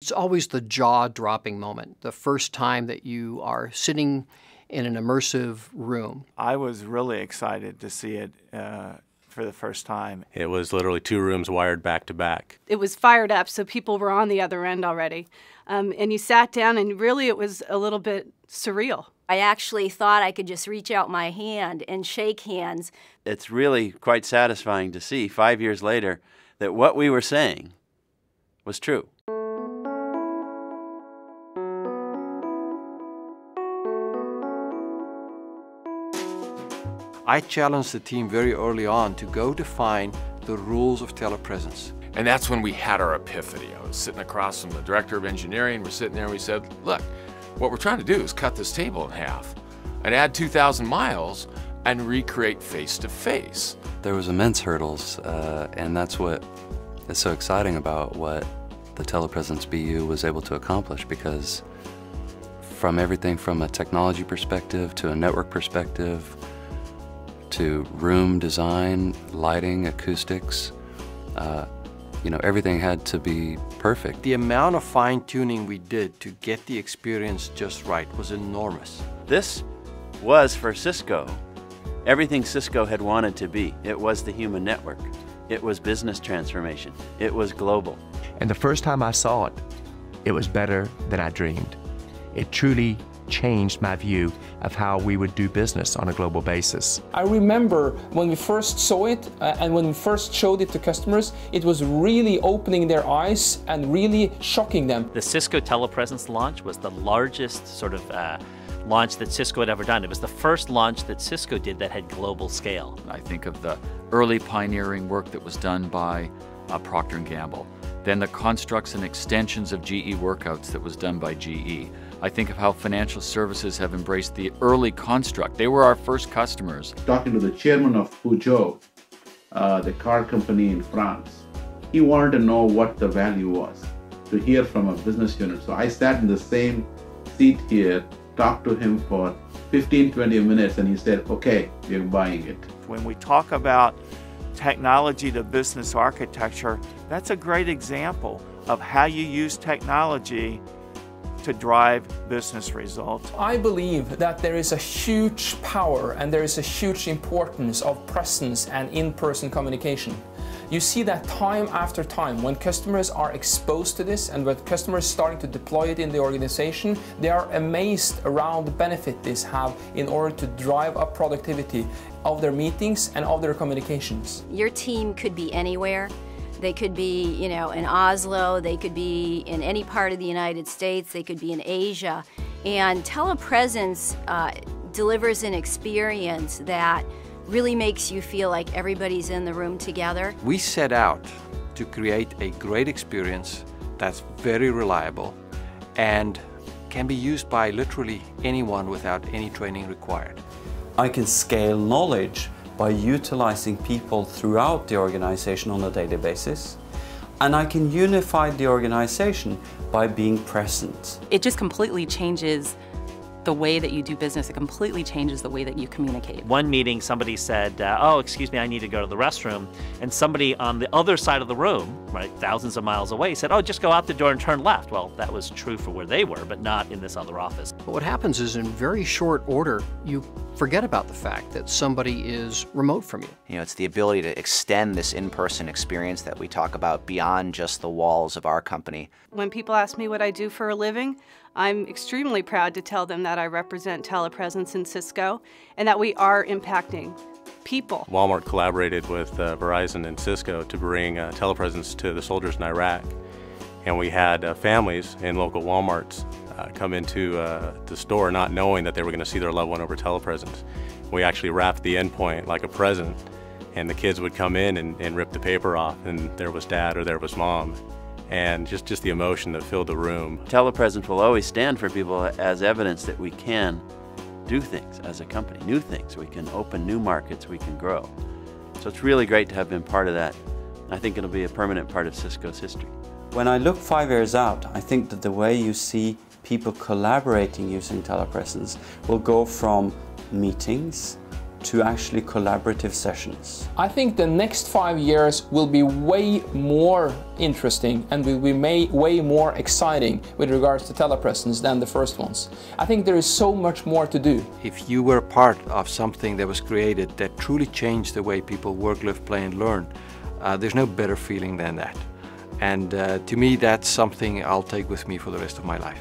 It's always the jaw-dropping moment, the first time that you are sitting in an immersive room. I was really excited to see it for the first time. It was literally 2 rooms wired back to back. It was fired up, so people were on the other end already. And you sat down, and really it was a little bit surreal. I actually thought I could just reach out my hand and shake hands. It's really quite satisfying to see 5 years later that what we were saying was true. I challenged the team very early on to go define the rules of telepresence. And that's when we had our epiphany. I was sitting across from the director of engineering. We're sitting there and we said, look, what we're trying to do is cut this table in half and add 2,000 miles and recreate face-to-face. There was immense hurdles, and that's what is so exciting about what the TelePresence BU was able to accomplish, because from everything from a technology perspective to a network perspective to room design, lighting, acoustics, everything had to be perfect. The amount of fine-tuning we did to get the experience just right was enormous. This was, for Cisco, everything Cisco had wanted to be. It was the human network. It was business transformation. It was global. And the first time I saw it, it was better than I dreamed. It truly changed my view of how we would do business on a global basis. I remember when we first saw it and when we first showed it to customers, it was really opening their eyes and really shocking them. The Cisco TelePresence launch was the largest sort of launch that Cisco had ever done. It was the first launch that Cisco did that had global scale. I think of the early pioneering work that was done by Procter & Gamble, then the constructs and extensions of GE workouts that was done by GE. I think of how financial services have embraced the early construct. They were our first customers. Talking to the chairman of Peugeot, the car company in France, he wanted to know what the value was, to hear from a business unit. So I sat in the same seat here, talked to him for 15-20 minutes, and he said, okay, we're buying it. When we talk about technology to business architecture, that's a great example of how you use technology to drive business results. I believe that there is a huge power and there is a huge importance of presence and in-person communication. You see that time after time when customers are exposed to this and when customers are starting to deploy it in the organization, they are amazed around the benefit this have in order to drive up productivity of their meetings and of their communications. Your team could be anywhere. They could be, in Oslo, they could be in any part of the United States, they could be in Asia. And telepresence delivers an experience that really makes you feel like everybody's in the room together. We set out to create a great experience that's very reliable and can be used by literally anyone without any training required. I can scale knowledge by utilizing people throughout the organization on a daily basis. And I can unify the organization by being present. It just completely changes the way that you do business. It completely changes the way that you communicate. One meeting, somebody said, oh, excuse me, I need to go to the restroom. And somebody on the other side of the room, right, thousands of miles away, said, oh, just go out the door and turn left. Well, that was true for where they were, but not in this other office. But what happens is in very short order, you forget about the fact that somebody is remote from you. It's the ability to extend this in-person experience that we talk about beyond just the walls of our company. When people ask me what I do for a living, I'm extremely proud to tell them that I represent TelePresence in Cisco and that we are impacting people. Walmart collaborated with Verizon and Cisco to bring TelePresence to the soldiers in Iraq. And we had families in local Walmarts come into the store not knowing that they were going to see their loved one over telepresence. We actually wrapped the endpoint like a present, and the kids would come in and rip the paper off, and there was dad or there was mom. And just the emotion that filled the room. TelePresence will always stand for people as evidence that we can do things as a company, new things. We can open new markets, we can grow. So it's really great to have been part of that. I think it'll be a permanent part of Cisco's history. When I look 5 years out, I think that the way you see people collaborating using telepresence will go from meetings to actually collaborative sessions. I think the next 5 years will be way more interesting and will be way more exciting with regards to telepresence than the first ones. I think there is so much more to do. If you were part of something that was created that truly changed the way people work, live, play and learn, there's no better feeling than that. And to me, that's something I'll take with me for the rest of my life.